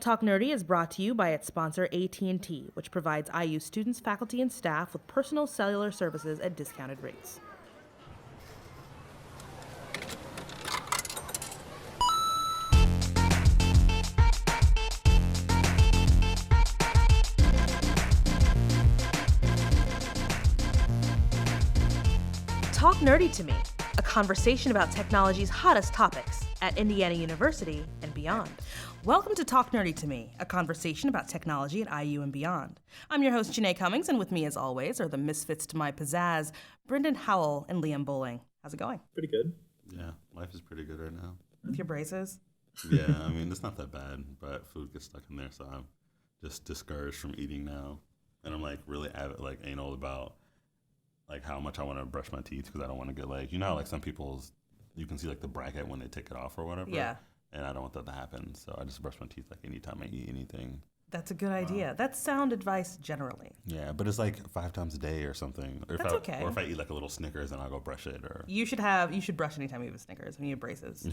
Talk Nerdy is brought to you by its sponsor AT&T, which provides IU students, faculty, and staff with personal cellular services at discounted rates. Talk Nerdy to Me, a conversation about technology's hottest topics at Indiana University and beyond. Welcome to Talk Nerdy to Me, a conversation about technology at IU and beyond. I'm your host, Janae Cummings, and with me, as always, are the misfits to my pizzazz, Brendan Howell and Liam Bowling. How's it going? Pretty good. Yeah, life is pretty good right now. With your braces? Yeah, I mean, it's not that bad, but food gets stuck in there, so I'm just discouraged from eating now. And I'm really anal about how much I want to brush my teeth because I don't want to get you know how some people's, you can see the bracket when they take it off or whatever. Yeah. And I don't want that to happen, so I just brush my teeth anytime I eat anything. That's a good idea. That's sound advice generally. Yeah, but it's 5 times a day or something. Or That's okay. Or if I eat a little Snickers, then I'll go brush it. Or You should brush anytime you have a Snickers when you have braces.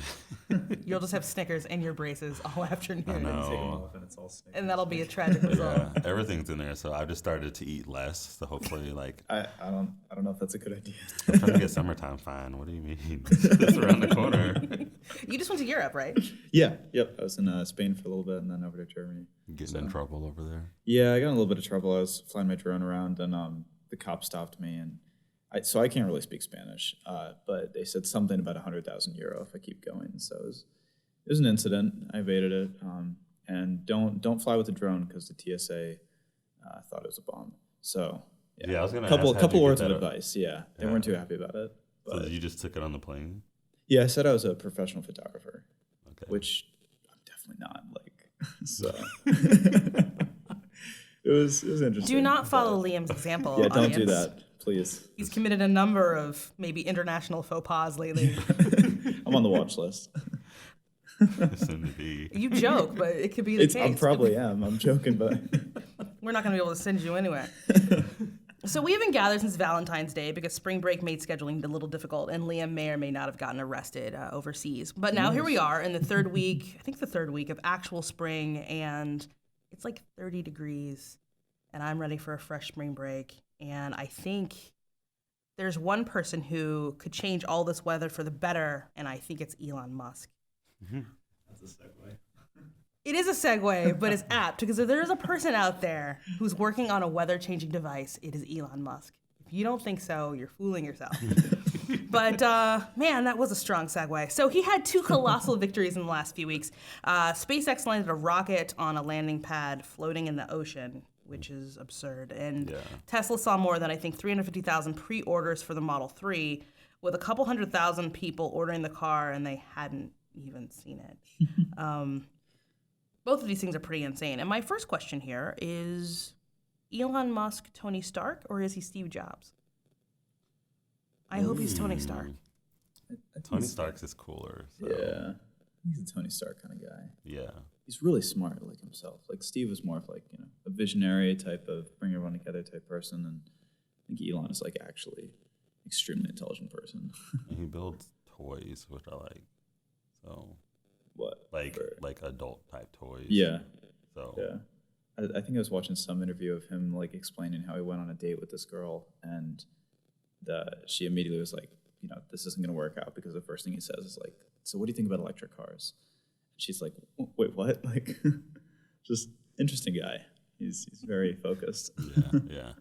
You'll just have Snickers in your braces all afternoon. I know. Take them off and it's all Snickers. And that'll be a tragic result. Yeah, everything's in there, so I've just started to eat less. So hopefully, I don't know if that's a good idea. I'm trying to get summertime fine. What do you mean? It's around the corner. You just went to Europe, right? Yep. I was in Spain for a little bit and then over to Germany. Getting in trouble over there. Yeah, I got in a little bit of trouble. I was flying my drone around and the cop stopped me and I can't really speak Spanish, but they said something about €100,000 if I keep going. So it was an incident. I evaded it. And don't fly with the drone because the TSA thought it was a bomb. So yeah, I was gonna couple words of advice. Yeah, they weren't too happy about it. But so you just took it on the plane? Yeah, I said I was a professional photographer, okay. Which I'm definitely not. So it was interesting. Do not follow Liam's example. Yeah, don't audience. do that, please. He's committed a number of maybe international faux pas lately. I'm on the watch list. Soon to be. You joke, but it could be the case. I probably am. I'm joking, but we're not going to be able to send you anywhere. So we haven't gathered since Valentine's Day because spring break made scheduling a little difficult, and Liam may or may not have gotten arrested overseas. But now here we are in the third week of actual spring, and it's 30 degrees, and I'm ready for a fresh spring break. And I think there's one person who could change all this weather for the better, and I think it's Elon Musk. That's a segue. It is a segue, but it's apt because if there is a person out there who's working on a weather-changing device, it is Elon Musk. If you don't think so, you're fooling yourself. But man, that was a strong segue. So he had 2 colossal victories in the last few weeks. SpaceX landed a rocket on a landing pad floating in the ocean, which is absurd. And Tesla saw more than, I think, 350,000 pre-orders for the Model 3, with a couple 100,000 people ordering the car, and they hadn't even seen it. Both of these things are pretty insane. And my first question here is, Elon Musk Tony Stark, or is he Steve Jobs? I hope he's Tony Stark. Tony Stark's is cooler. So. Yeah. He's a Tony Stark kind of guy. Yeah. He's really smart like himself. Steve was more of a visionary type of bring everyone together type person. And I think Elon is actually extremely intelligent person. And he builds toys, which I like. So... What? Like adult type toys. Yeah. So yeah, I think I was watching some interview of him explaining how he went on a date with this girl, and she immediately was like, this isn't going to work out because the first thing he says is so what do you think about electric cars? And she's like, wait, what? Just interesting guy. He's very focused. Yeah.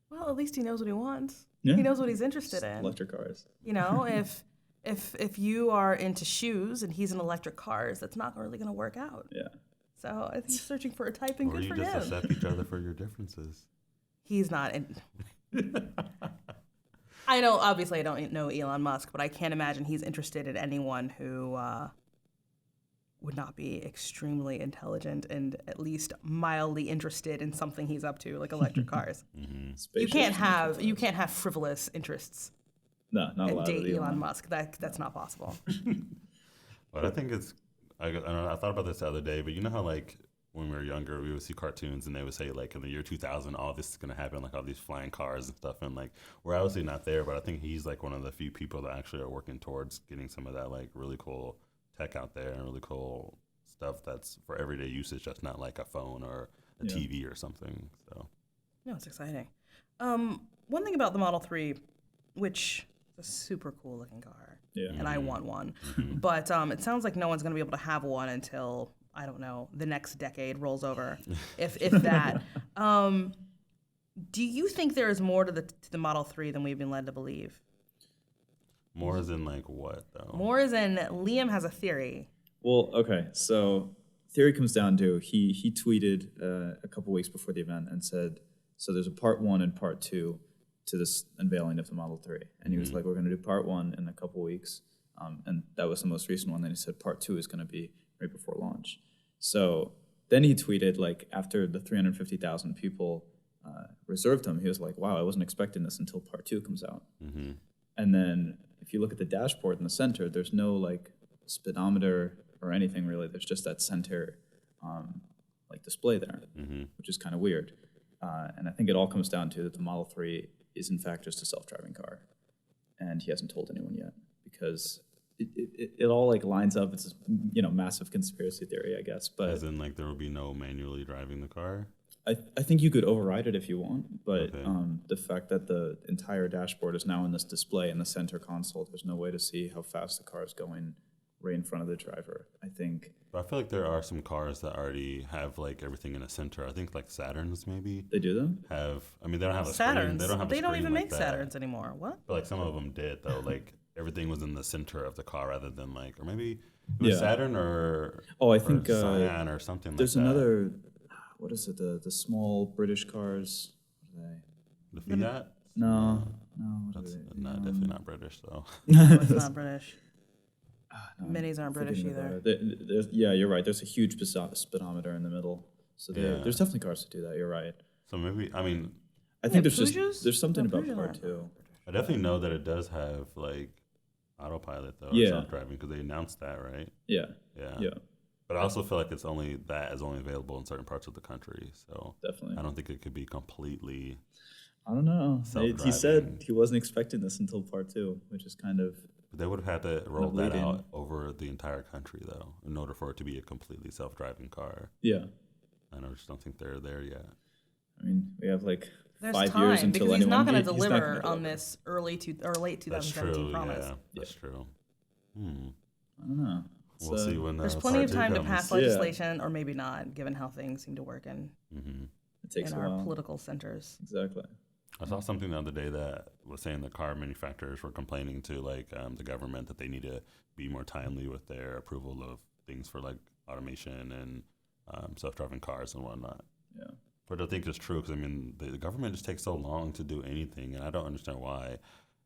Well, at least he knows what he wants. Yeah. He knows what he's interested in. Electric cars. If you are into shoes and he's in electric cars, that's not really going to work out. Yeah. So I think he's searching for a type, and good for him. Or you just accept each other for your differences. He's not. I know, obviously I don't know Elon Musk, but I can't imagine he's interested in anyone who would not be extremely intelligent and at least mildly interested in something he's up to, like electric cars. Mm-hmm. You can't have frivolous interests. No, not allowed. Date Elon Musk. That's not possible. But I think it's. I thought about this the other day, but you know how when we were younger, we would see cartoons and they would say in the year 2000, all this is gonna happen, all these flying cars and stuff, and we're obviously not there, but I think he's one of the few people that actually are working towards getting some of that really cool tech out there and really cool stuff that's for everyday usage. That's not like a phone or a TV or something. So, No, it's exciting. One thing about the Model 3, which is a super cool looking car, and I want one, but it sounds like no one's going to be able to have one until, I don't know, the next decade rolls over, if that. Do you think there is more to the Model 3 than we've been led to believe? more as in like what though? More as in Liam has a theory. Well, okay, so theory comes down to he tweeted a couple weeks before the event and said, so there's a part 1 and part 2 to this unveiling of the Model 3. And he was like, we're going to do part 1 in a couple weeks. And that was the most recent one. Then he said part 2 is going to be right before launch. So then he tweeted, like, after the 350,000 people reserved him, he was like, wow, I wasn't expecting this until part 2 comes out. And then if you look at the dashboard in the center, there's no, like, speedometer or anything really. There's just that center, like, display there, which is kind of weird. And I think it all comes down to that the Model 3 is, in fact, just a self-driving car. And he hasn't told anyone yet because it all, like, lines up. It's, massive conspiracy theory, I guess. But As in, like, there will be no manually driving the car? I think you could override it if you want, but the fact that the entire dashboard is now in this display in the center console, there's no way to see how fast the car is going right in front of the driver. I think. But I feel like there are some cars that already have like everything in a center. I think like Saturns maybe They do them? have. I mean, they don't have a Saturns. screen. They don't have. They a don't screen even like make that. Saturns anymore. What? But like some of them did though. Like everything was in the center of the car rather than like, or maybe it was Saturn or I think Cyan or something. there's like that. another. What is it? The small British cars. What are they? The Fiat. No. What are That's they? definitely not British though. No, it's not British. No, Minis aren't British forgetting about either. it. Yeah, you're right. There's a huge speedometer in the middle. So there's definitely cars that do that. You're right. So maybe I mean I think Peugeots? there's something No, about Peugeots part aren't 2. I definitely know that it does have like autopilot though, or Yeah. self-driving because they announced that, right? Yeah. Yeah. But I also feel like it's only that is only available in certain parts of the country. So Definitely. I don't think it could be completely. I don't know. He Self-driving. said he wasn't expecting this until part 2, which is kind of. But they would have had to roll that lead-in. out over the entire country though, in order for it to be a completely self-driving car. Yeah. And I just don't think they're there yet. I mean, we have like There's 5 time years until because he's not anyone. going to he's not gonna deliver on deliver. this late That's 2017 true. promise. Yeah, that's true. I don't know. We'll see when There's part plenty of 2 time to comes. pass legislation, or maybe not, given how things seem to work in It takes a our while. political centers. Exactly. I saw something the other day that was saying the car manufacturers were complaining to like the government that they need to be more timely with their approval of things for like automation and self-driving cars and whatnot. Yeah. But I think it's true because I mean the government just takes so long to do anything, and I don't understand why.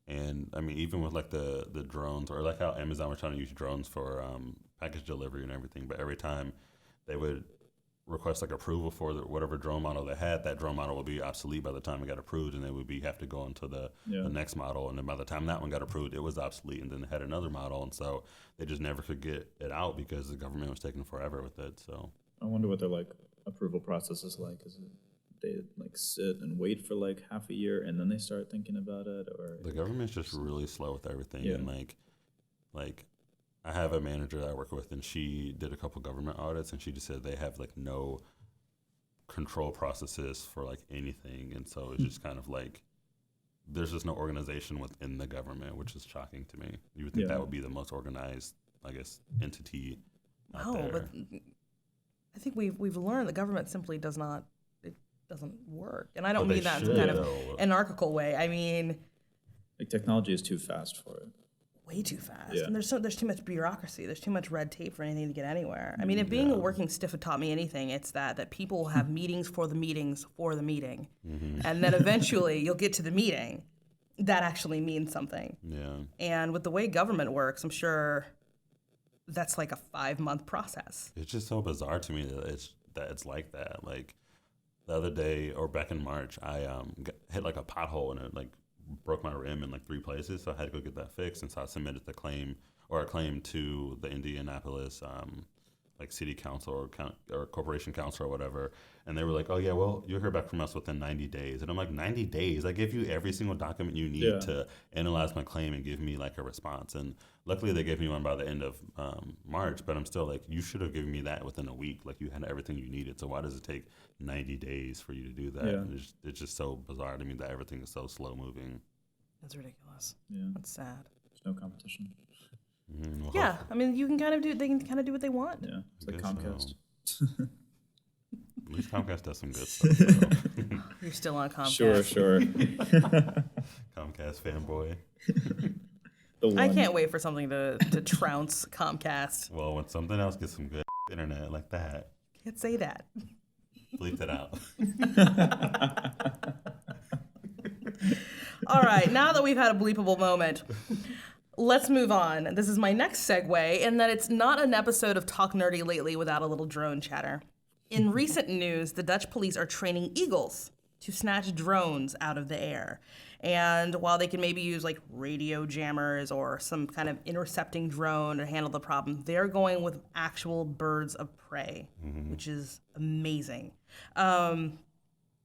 And I mean even with like the drones, or like how Amazon was trying to use drones for package delivery and everything, but every time they would request like approval for whatever drone model they had, that drone model would be obsolete by the time it got approved, and they would have to go into the next model, and then by the time that one got approved, it was obsolete, and then they had another model, and so they just never could get it out because the government was taking forever with it. So I wonder what their like approval process is like. Is it they like sit and wait for like half a year and then they start thinking about it, or the government's just really slow with everything, Yeah. and like I have a manager that I work with, and she did a couple government audits, and she just said they have like no control processes for like anything, and so it's just kind of like there's just no organization within the government, which is shocking to me. You would think that would be the most organized, I guess, entity out there. But I think we've learned the government simply doesn't work, and I don't But they mean that in some kind of should. anarchical way. I mean like technology is too fast for it. way too fast, Yeah. and there's too much bureaucracy. There's too much red tape for anything to get anywhere. I mean, if being a working stiff had taught me anything, it's that people will have meetings for the meetings for the meeting, and then eventually you'll get to the meeting that actually means something. Yeah. And with the way government works, I'm sure that's like a 5-month process. It's just so bizarre to me that it's like that. Like the other day, or back in March, I hit like a pothole, and it like broke my rim in like 3 places, so I had to go get that fixed. And so I submitted a claim to the Indianapolis like city council or corporation council or whatever, and they were like, "Oh yeah, well you'll hear back from us within 90 days." And I'm like, 90 days? I give you every single document you need to analyze my claim and give me like a response. And luckily they gave me one by the end of March, but I'm still like, you should have given me that within a week. Like you had everything you needed. So why does it take 90 days for you to do that? And it's just so bizarre to me that everything is so slow moving. That's ridiculous. Yeah. That's sad. There's no competition. Well, Yeah, I mean, you can kind of do. They can kind of do what they want. Yeah, it's like guess Comcast. At least Comcast does some good stuff. So. You're still on Comcast. Sure. Comcast fanboy. The one. I can't wait for something to trounce Comcast. Well, when something else gets some good internet like that, Can't say that. bleep it out. All right, now that we've had a bleepable moment, let's move on. This is my next segue, in that it's not an episode of Talk Nerdy Lately without a little drone chatter. In recent news, the Dutch police are training eagles to snatch drones out of the air. And while they can maybe use like radio jammers or some kind of intercepting drone to handle the problem, they're going with actual birds of prey, which is amazing.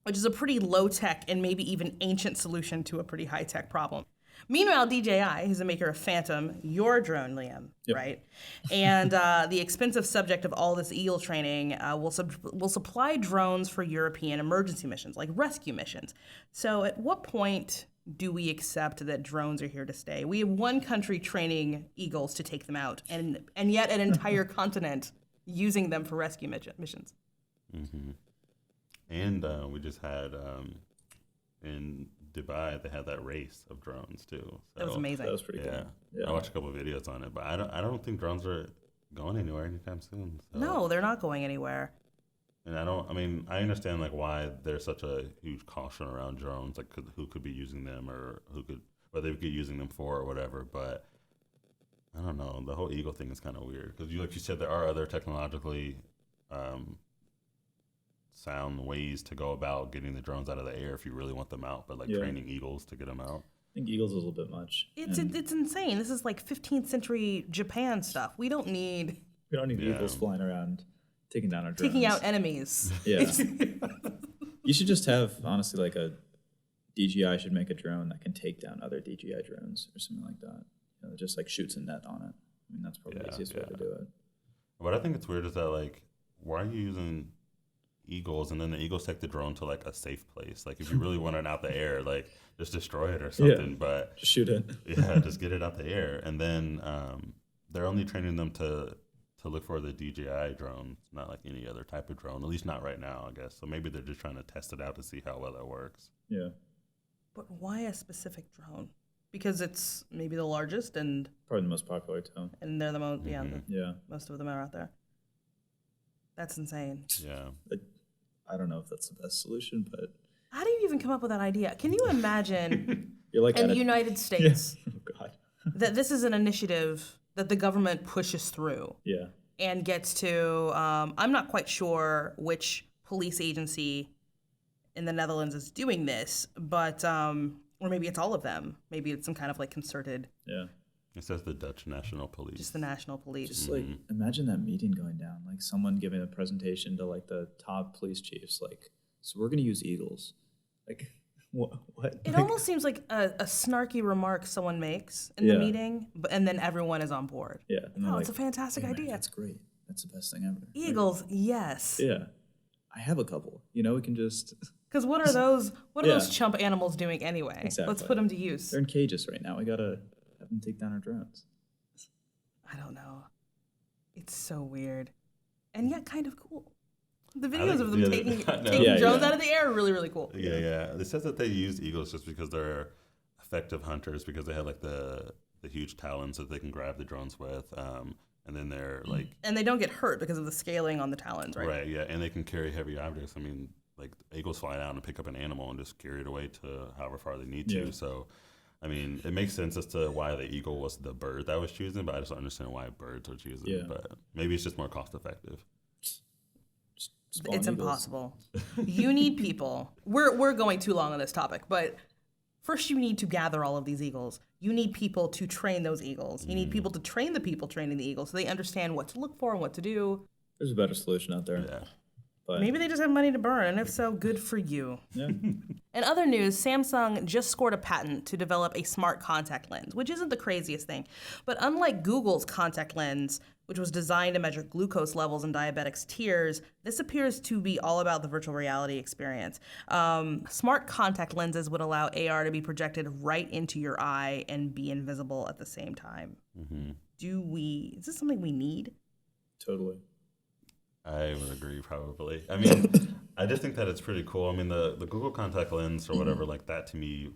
Which is a pretty low-tech and maybe even ancient solution to a pretty high-tech problem. Meanwhile, DJI, who's the maker of Phantom, your drone, Liam, right? And the expensive subject of all this eagle training will supply drones for European emergency missions, like rescue missions. So at what point do we accept that drones are here to stay? We have one country training eagles to take them out, and yet an entire continent using them for rescue missions. Mm-hmm. And we just had in Dubai, they had that race of drones too. So, That was amazing. That was pretty good. I watched a couple of videos on it, but I don't think drones are going anywhere anytime soon. So. No, they're not going anywhere. And I understand like why there's such a huge caution around drones, like who could be using them or what they could be using them for or whatever. But I don't know, the whole eagle thing is kind of weird because like you said, there are other technologically sound ways to go about getting the drones out of the air if you really want them out, but like training eagles to get them out. I think eagles is a little bit much. It's insane. This is like 15th century Japan stuff. We don't need eagles flying around taking down our drones. taking out enemies. Yeah. You should just have, honestly, like a DJI should make a drone that can take down other DJI drones or something like that. You know, just like shoots a net on it. I mean, that's probably the easiest way to do it. What I think it's weird is that like, why are you using eagles and then the eagles take the drone to like a safe place? Like if you really want it out the air, like just destroy it or something. But just shoot it. Yeah, just get it out the air. And then they're only training them to look for the DJI drone, not like any other type of drone, at least not right now, I guess. So maybe they're just trying to test it out to see how well that works. Yeah. But why a specific drone? Because it's maybe the largest and probably the most popular too. And they're the most most of them are out there. That's insane. Yeah. I don't know if that's the best solution, but how do you even come up with that idea? Can you imagine You're like in the United States that this is an initiative that the government pushes through and gets to, I'm not quite sure which police agency in the Netherlands is doing this, but, or maybe it's all of them. Maybe it's some kind of like concerted. Yeah. It says the Dutch National Police. Just the National Police. Just like, imagine that meeting going down, like someone giving a presentation to like the top police chiefs, like, so we're going to use eagles. Like, what? It almost seems like a snarky remark someone makes in the meeting, and then everyone is on board. Yeah. Oh, it's a fantastic idea. That's great. That's the best thing ever. Eagles, yes. Yeah. I have a couple. You know, we can just... Because what are those those chump animals doing anyway? Exactly. Let's put them to use. They're in cages right now. We got to have them take down our drones. I don't know. It's so weird. And yet kind of cool. The videos of them taking drones out of the air are really, really cool. Yeah. It says that they use eagles just because they're effective hunters because they have like the huge talons that they can grab the drones with. And then they're like... And they don't get hurt because of the scaling on the talons, right? Right, yeah. And they can carry heavy objects. I mean, like eagles fly down and pick up an animal and just carry it away to however far they need to. So, I mean, it makes sense as to why the eagle was the bird that was choosing, but I just don't understand why birds are choosing. Yeah. But maybe it's just more cost effective. It's impossible. You need people. We're going too long on this topic, but first you need to gather all of these eagles. You need people to train those eagles. You need people to train the people training the eagles so they understand what to look for and what to do. There's a better solution out there. Yeah. But Maybe they just have money to burn, and if so, good for you. yeah. In other news, Samsung just scored a patent to develop a smart contact lens, which isn't the craziest thing. But unlike Google's contact lens, which was designed to measure glucose levels in diabetics' tears, this appears to be all about the virtual reality experience. Smart contact lenses would allow AR to be projected right into your eye and be invisible at the same time. Mm-hmm. Is this something we need? Totally. I would agree, probably. I mean, I just think that it's pretty cool. I mean, the Google contact lens or whatever, like that to me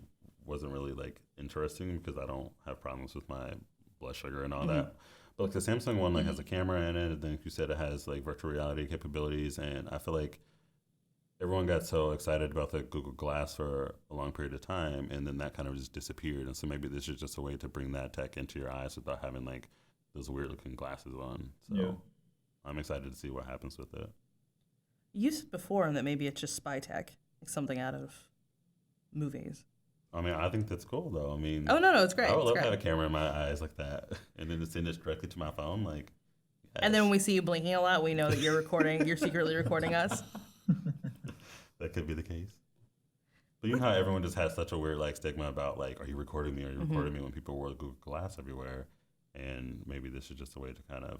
wasn't really like interesting because I don't have problems with my blood sugar and all that. But like the Samsung one, like has a camera in it, and then like you said, it has like virtual reality capabilities, and I feel like everyone got so excited about the Google Glass for a long period of time, and then that kind of just disappeared. And so maybe this is just a way to bring that tech into your eyes without having like those weird looking glasses on. So. Yeah. I'm excited to see what happens with it. You said before that maybe it's just spy tech, like something out of movies. I mean, I think that's cool, though. I mean, Oh, no, it's great. I would It's love great. to have a camera in my eyes like that, and then to send it directly to my phone. Like, yes. And then when we see you blinking a lot, we know that you're recording. You're secretly recording us. That could be the case. But you know how everyone just has such a weird like stigma about like, are you recording me? Are you recording me? When people wear Google Glass everywhere, and maybe this is just a way to kind of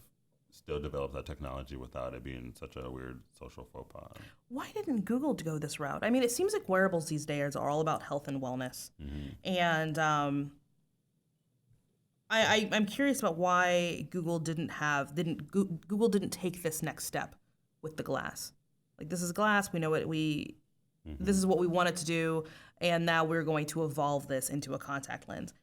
still develop that technology without it being such a weird social faux pas. Why didn't Google go this route? I mean, it seems like wearables these days are all about health and wellness, and I'm curious about why Google didn't take this next step with the glass. Like, this is glass. We know what this is what we want it to do, and now we're going to evolve this into a contact lens.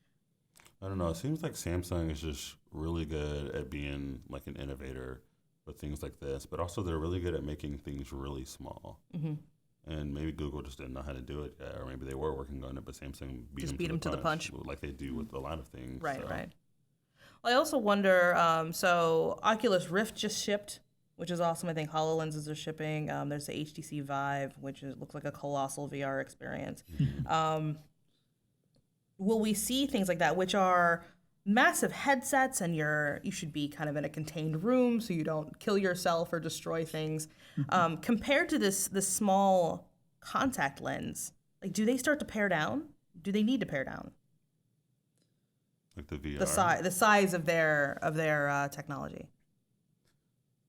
I don't know. It seems like Samsung is just really good at being like an innovator with things like this, but also they're really good at making things really small. And maybe Google just didn't know how to do it yet, or maybe they were working on it, but Samsung beat them to the punch, like they do with a lot of things. Right, so. right. I also wonder, so Oculus Rift just shipped, which is awesome. I think HoloLenses are shipping. There's the HTC Vive, which looks like a colossal VR experience. Will we see things like that, which are massive headsets, and you should be kind of in a contained room so you don't kill yourself or destroy things, compared to this small contact lens? Like, do they start to pare down? Do they need to pare down? Like the VR? The size of their technology.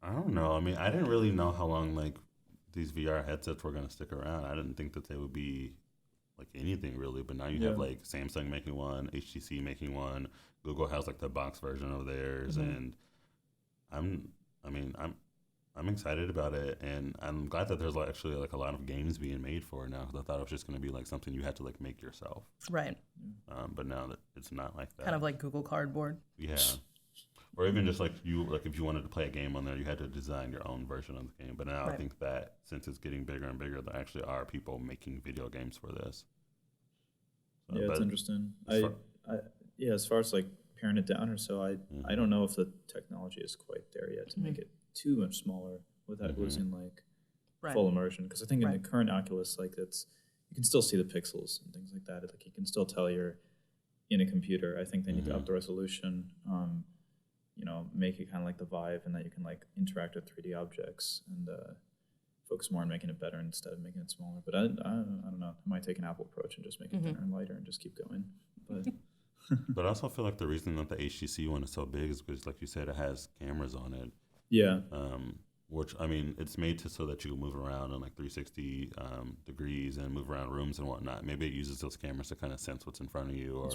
I don't know. I mean, I didn't really know how long like these VR headsets were going to stick around. I didn't think that they would be like anything really, but now you have like Samsung making one, HTC making one, Google has like the box version of theirs, and I'm excited about it, and I'm glad that there's actually like a lot of games being made for it now, because I thought it was just going to be like something you had to like make yourself, Right. but now that it's not like that. Kind of like Google Cardboard. Yeah. Or even just like if you wanted to play a game on there, you had to design your own version of the game. But now I think that since it's getting bigger and bigger, there actually are people making video games for this. So, Yeah, it's interesting. As far as like paring it down or so, I don't know if the technology is quite there yet to make it too much smaller without losing like full immersion. Because I think in the current Oculus, like you can still see the pixels and things like that. Like you can still tell you're in a computer. I think they need to up the resolution. Make it kind of like the Vive, and that you can like interact with 3D objects and focus more on making it better instead of making it smaller. But I don't know. I might take an Apple approach and just make it thinner and lighter and just keep going. But but I also feel like the reason that the HTC one is so big is because, like you said, it has cameras on it. Yeah. Which, I mean, it's made so that you can move around in like 360 degrees and move around rooms and whatnot. Maybe it uses those cameras to kind of sense what's in front of you or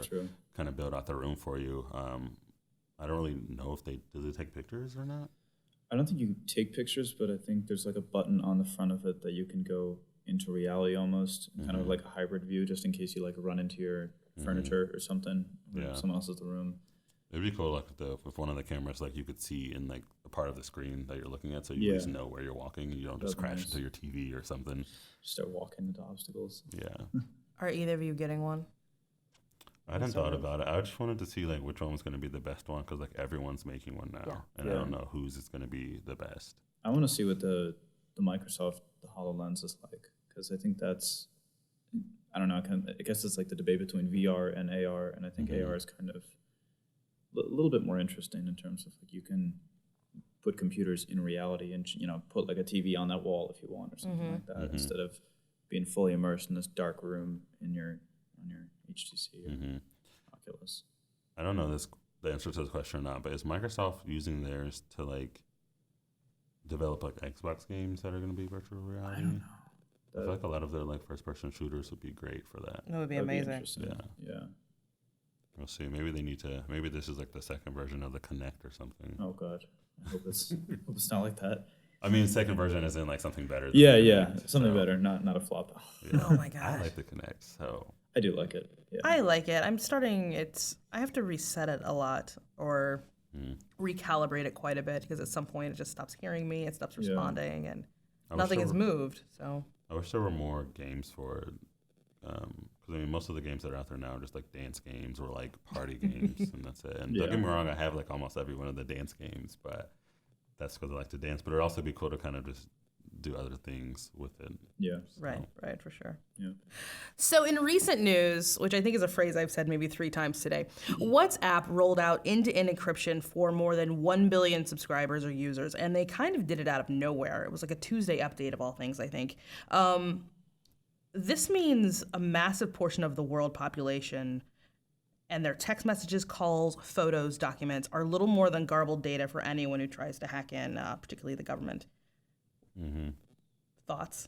kind of build out the room for you. I don't really know if do they take pictures or not? I don't think you take pictures, but I think there's like a button on the front of it that you can go into reality almost, kind of like a hybrid view, just in case you like run into your furniture or something, or someone else is in the room. It'd be cool, like if one of the cameras, like you could see in like a part of the screen that you're looking at, so you at least know where you're walking, and you don't just crash into your TV or something. Just start walking into obstacles. Yeah. Are either of you getting one? I hadn't thought about it. I just wanted to see like which one was going to be the best one, because like everyone's making one now, and I don't know whose is going to be the best. I want to see what the Microsoft HoloLens is like, because I think that's, I don't know, I guess it's like the debate between VR and AR, and I think AR is kind of a little bit more interesting in terms of like you can put computers in reality and, put like a TV on that wall if you want or something like that, instead of being fully immersed in this dark room on your HTC or Oculus. I don't know the answer to this question or not, but is Microsoft using theirs to like develop like Xbox games that are going to be virtual reality? I don't know. I feel like a lot of their like first-person shooters would be great for that. That would be amazing. Yeah. We'll see. Maybe maybe this is like the second version of the Kinect or something. Oh God, I hope it's not like that. I mean, second version is in like something better. Than Kinect, something better, not a flop. Yeah. Oh my gosh. I like the Kinect, so I do like it. Yeah. I like it. I have to reset it a lot or recalibrate it quite a bit because at some point it just stops hearing me, it stops responding, and nothing has moved. So I wish there were more games for it. Because I mean, most of the games that are out there now are just like dance games or like party games, and that's it. And don't get me wrong, I have like almost every one of the dance games, but that's because I like to dance. But it'd also be cool to kind of just do other things with it. Yeah. So. Right, for sure. Yeah. So in recent news, which I think is a phrase I've said maybe 3 times today, WhatsApp rolled out end-to-end encryption for more than 1 billion subscribers or users, and they kind of did it out of nowhere. It was like a Tuesday update of all things, I think. This means a massive portion of the world population and their text messages, calls, photos, documents are little more than garbled data for anyone who tries to hack in, particularly the government. Thoughts?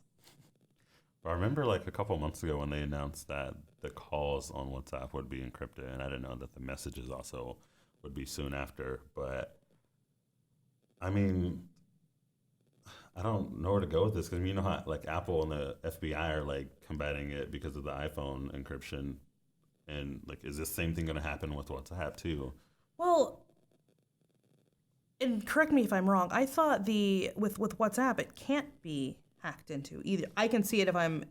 I remember like a couple months ago when they announced that the calls on WhatsApp would be encrypted, and I didn't know that the messages also would be soon after. But I mean, I don't know where to go with this because you know how like Apple and the FBI are like combating it because of the iPhone encryption, and like is this same thing going to happen with WhatsApp too? Well, and correct me if I'm wrong. I thought with WhatsApp it can't be hacked into either. I can see it if only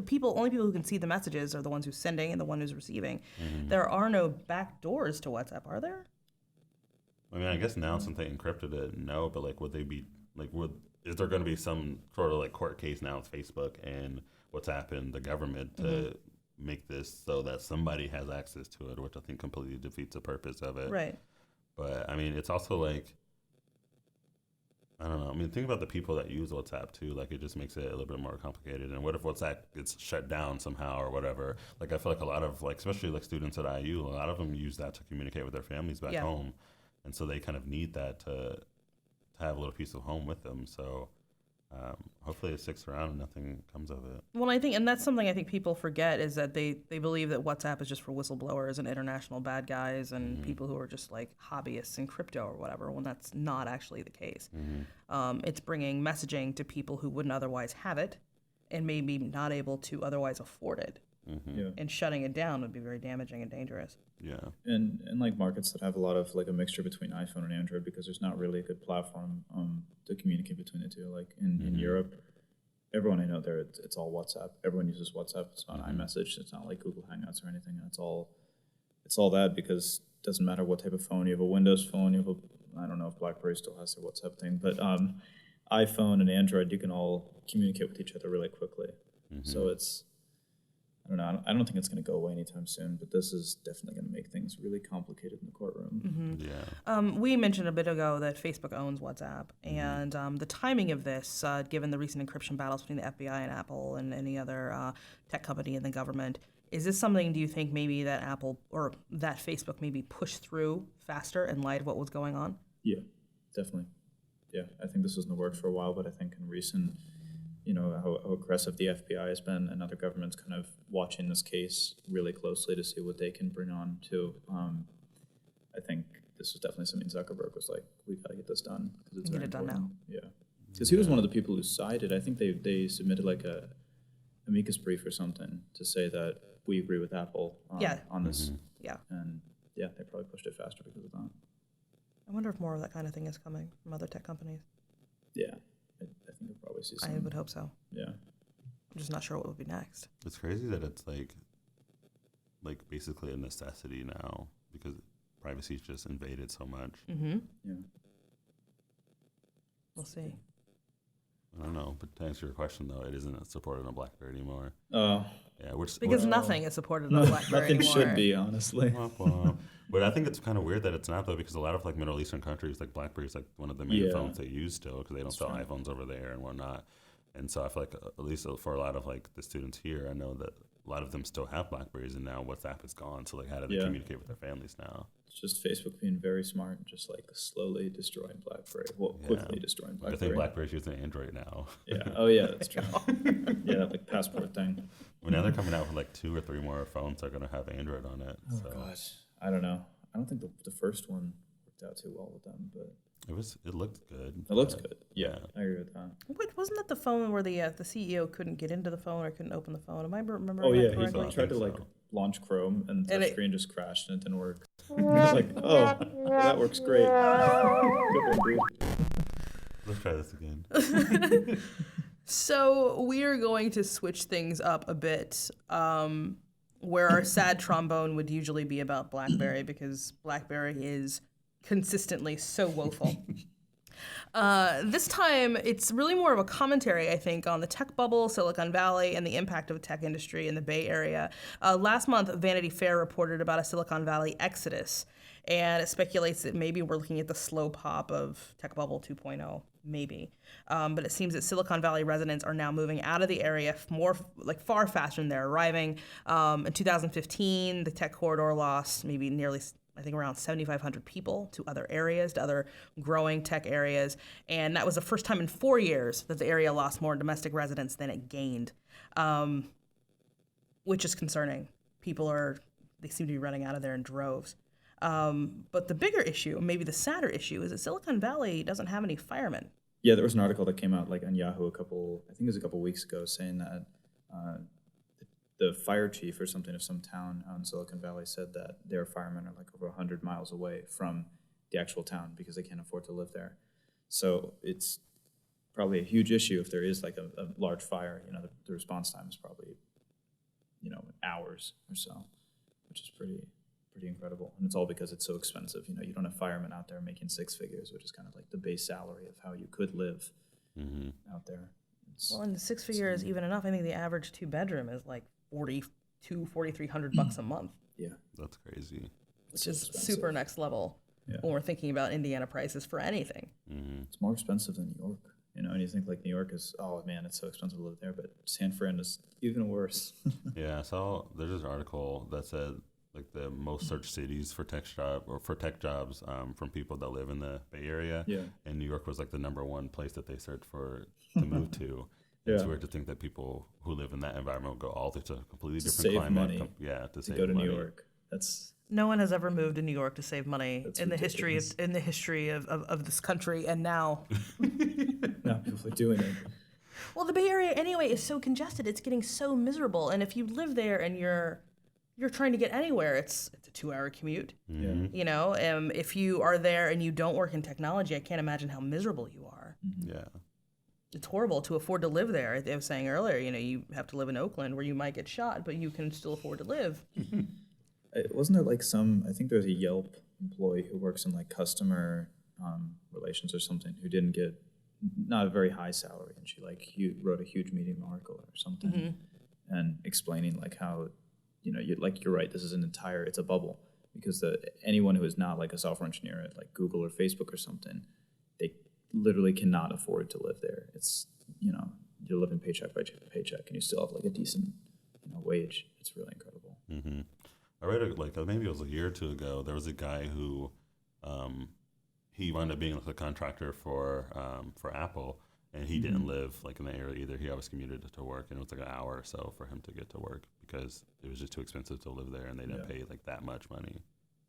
people who can see the messages are the ones who's sending and the one who's receiving. There are no back doors to WhatsApp, are there? I mean, I guess now since they encrypted it, no. But like, would they be like is there going to be some sort of like court case now with Facebook and WhatsApp and the government to make this so that somebody has access to it, which I think completely defeats the purpose of it. Right. But I mean, it's also like, I don't know. I mean, think about the people that use WhatsApp too. Like, it just makes it a little bit more complicated. And what if WhatsApp gets shut down somehow or whatever? Like, I feel like a lot of like, especially like students at IU, a lot of them use that to communicate with their families back home, and so they kind of need that to have a little piece of home with them. So hopefully it sticks around and nothing comes of it. Well, I think, and that's something I think people forget, is that they believe that WhatsApp is just for whistleblowers and international bad guys and people who are just like hobbyists in crypto or whatever, when that's not actually the case. It's bringing messaging to people who wouldn't otherwise have it and maybe not able to otherwise afford it. And shutting it down would be very damaging and dangerous. Yeah. And like markets that have a lot of like a mixture between iPhone and Android, because there's not really a good platform to communicate between the two. Like in Europe, everyone I know there, it's all WhatsApp. Everyone uses WhatsApp. It's not iMessage. It's not like Google Hangouts or anything. And it's all that, because it doesn't matter what type of phone. You have a Windows phone. You have I don't know if BlackBerry still has their WhatsApp thing, but iPhone and Android, you can all communicate with each other really quickly. So it's, I don't know. I don't think it's going to go away anytime soon, but this is definitely going to make things really complicated in the courtroom. We mentioned a bit ago that Facebook owns WhatsApp, and the timing of this, given the recent encryption battles between the FBI and Apple and any other tech company in the government, is this something, do you think, maybe that Apple or that Facebook maybe pushed through faster in light of what was going on? Yeah, definitely. Yeah, I think this was in the works for a while, but I think in recent, how aggressive the FBI has been, and other governments kind of watching this case really closely to see what they can bring on too. I think this was definitely something Zuckerberg was like, we got to get this done because it's very important. Done now. Yeah, because he was one of the people who sided. I think they submitted like a amicus brief or something to say that we agree with Apple on this. Yeah, and they probably pushed it faster because of that. I wonder if more of that kind of thing is coming from other tech companies. Yeah. I think we'll probably see some. I would hope so. Yeah. I'm just not sure what would be next. It's crazy that it's like basically a necessity now because privacy's just invaded so much. Yeah. We'll see. I don't know, but to answer your question though, it isn't supported on BlackBerry anymore. Oh, Yeah, which Because nothing is supported on BlackBerry nothing anymore. should be, honestly. womp womp. But I think it's kind of weird that it's not though, because a lot of like Middle Eastern countries, like BlackBerry is like one of the main Yeah. phones they use still, because they don't sell true. iPhones over there and whatnot. And so I feel like at least for a lot of like the students here, I know that a lot of them still have BlackBerries, and now WhatsApp is gone. So like, how do they Yeah. communicate with their families now? It's just Facebook being very smart and just like slowly destroying BlackBerry. Well, quickly destroying I think BlackBerry. BlackBerry's using Android now. Yeah. Oh, yeah, that's true. Yeah, that like passport thing. Well, now they're coming out with like 2 or 3 more phones that are going to have Android on it. Oh, So gosh. I don't know. I don't think the first one worked out too well with them, but it looked good. it looks but- good. Yeah, I agree with that. Wait, wasn't that the phone where the CEO couldn't get into the phone or couldn't open the phone? Am I remembering Oh, that yeah, he correctly? tried to so. like launch Chrome and the And it- screen just crashed and it didn't work. He was like, oh, that works great. Good one, dude. Let's try this again. So we are going to switch things up a bit, where our sad trombone would usually be about BlackBerry, because BlackBerry is consistently so woeful. This time, it's really more of a commentary, I think, on the tech bubble, Silicon Valley, and the impact of the tech industry in the Bay Area. Last month, Vanity Fair reported about a Silicon Valley exodus, and it speculates that maybe we're looking at the slow pop of tech bubble 2.0, maybe. But it seems that Silicon Valley residents are now moving out of the area far faster than they're arriving. In 2015, the tech corridor lost maybe nearly, I think, around 7,500 people to other areas, to other growing tech areas. And that was the first time in 4 years that the area lost more domestic residents than it gained, which is concerning. They seem to be running out of there in droves. But the bigger issue, maybe the sadder issue, is that Silicon Valley doesn't have any firemen. Yeah, there was an article that came out like on Yahoo I think it was a couple weeks ago, saying that the fire chief or something of some town out in Silicon Valley said that their firemen are like over 100 miles away from the actual town because they can't afford to live there. So it's probably a huge issue if there is like a large fire. You know, the response time is probably, hours or so, which is pretty incredible. And it's all because it's so expensive. You know, you don't have firemen out there making 6 figures, which is kind of like the base salary of how you could live out there. Well, and 6 figure is even enough. I think the average 2-bedroom is like $4,300 a month, Yeah. That's crazy. which so is expensive. super next level Yeah. when we're thinking about Indiana prices for anything. It's more expensive than New York. You know, and you think like New York is, oh man, it's so expensive to live there, but San Fran is even worse. Yeah, I saw there's this article that said like the most searched cities for tech jobs from people that live in the Bay Area. Yeah. And New York was like the #1 place that they searched for to move to. Yeah. It's weird to think that people who live in that environment will go all to a completely different Save climate. money To to save go to money. New York. That's No one has ever moved to New York to save money That's in the ridiculous. history of this country, and now. now people are doing it. Well, the Bay Area anyway is so congested; it's getting so miserable. And if you live there and you're trying to get anywhere, it's a 2-hour commute. Yeah. You know, if you are there and you don't work in technology, I can't imagine how miserable you are. Yeah. Mm-hmm. It's horrible to afford to live there. I was saying earlier, you have to live in Oakland where you might get shot, but you can still afford to live. Wasn't there like I think there's a Yelp employee who works in like customer relations or something who didn't get not a very high salary, and she wrote a huge Medium article or something and explaining like how, you're right, this is it's a bubble, because anyone who is not like a software engineer at like Google or Facebook or something, they literally cannot afford to live there. It's, you're living paycheck by paycheck and you still have like a decent wage. It's really incredible. Mm-hmm. I read maybe it was a year or 2 ago. There was a guy who he wound up being like a contractor for Apple, and he didn't live like in the area either. He always commuted to work, and it was like an hour or so for him to get to work because it was just too expensive to live there, and they didn't pay like that much money.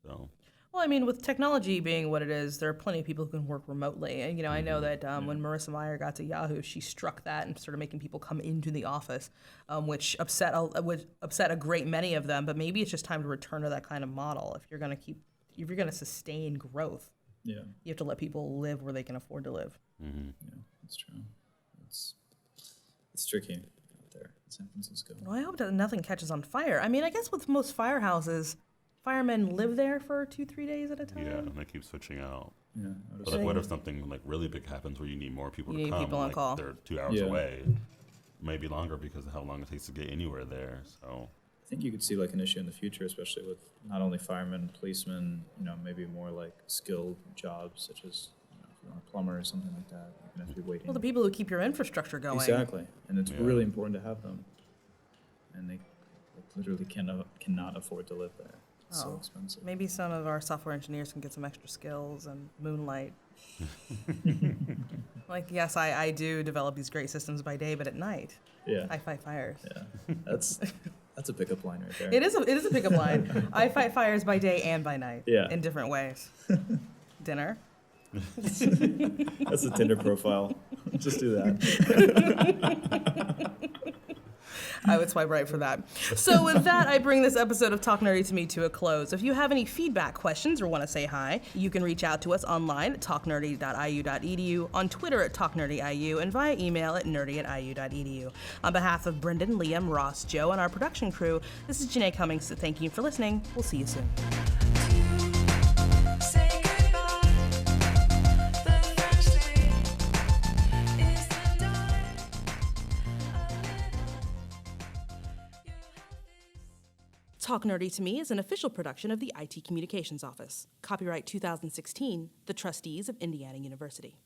So. Well, I mean, with technology being what it is, there are plenty of people who can work remotely. And, I know that when Marissa Mayer got to Yahoo, she struck that and started making people come into the office, which upset a great many of them. But maybe it's just time to return to that kind of model. If you're going to sustain growth, Yeah. you have to let people live where they can afford to live. Mm-hmm. Yeah, that's true. It's tricky out there in San Francisco. Well, I hope that nothing catches on fire. I mean, I guess with most firehouses, firemen live there for 2-3 days at a time. Yeah, and they keep switching out. Yeah. But like, what if something like really big happens where you need more people You to need come? people on like, call. They're 2 hours Yeah. away, maybe longer because of how long it takes to get anywhere there. So I think you could see like an issue in the future, especially with not only firemen, policemen, maybe more like skilled jobs such as if you want a plumber or something like that. You're gonna have to be waiting. Well, the people who keep your infrastructure going. Exactly, and it's Yeah. really important to have them. And they literally cannot afford to live there. It's so expensive. Maybe some of our software engineers can get some extra skills and moonlight. Like, yes, I do develop these great systems by day, but at night, Yeah, I fight fires. yeah. That's a pickup line right there. It is a pickup line. I fight fires by day and by night. Yeah. In different ways. Dinner. That's a Tinder profile. Just do that. I would swipe right for that. So with that, I bring this episode of Talk Nerdy to Me to a close. If you have any feedback, questions, or want to say hi, you can reach out to us online at talknerdy.iu.edu, on Twitter at talknerdy.iu, and via email at nerdy@iu.edu. On behalf of Brendan, Liam, Ross, Joe, and our production crew, this is Janae Cummings. Thank you for listening. We'll see you soon. Talk Nerdy to Me is an official production of the IT Communications Office. Copyright 2016, The Trustees of Indiana University.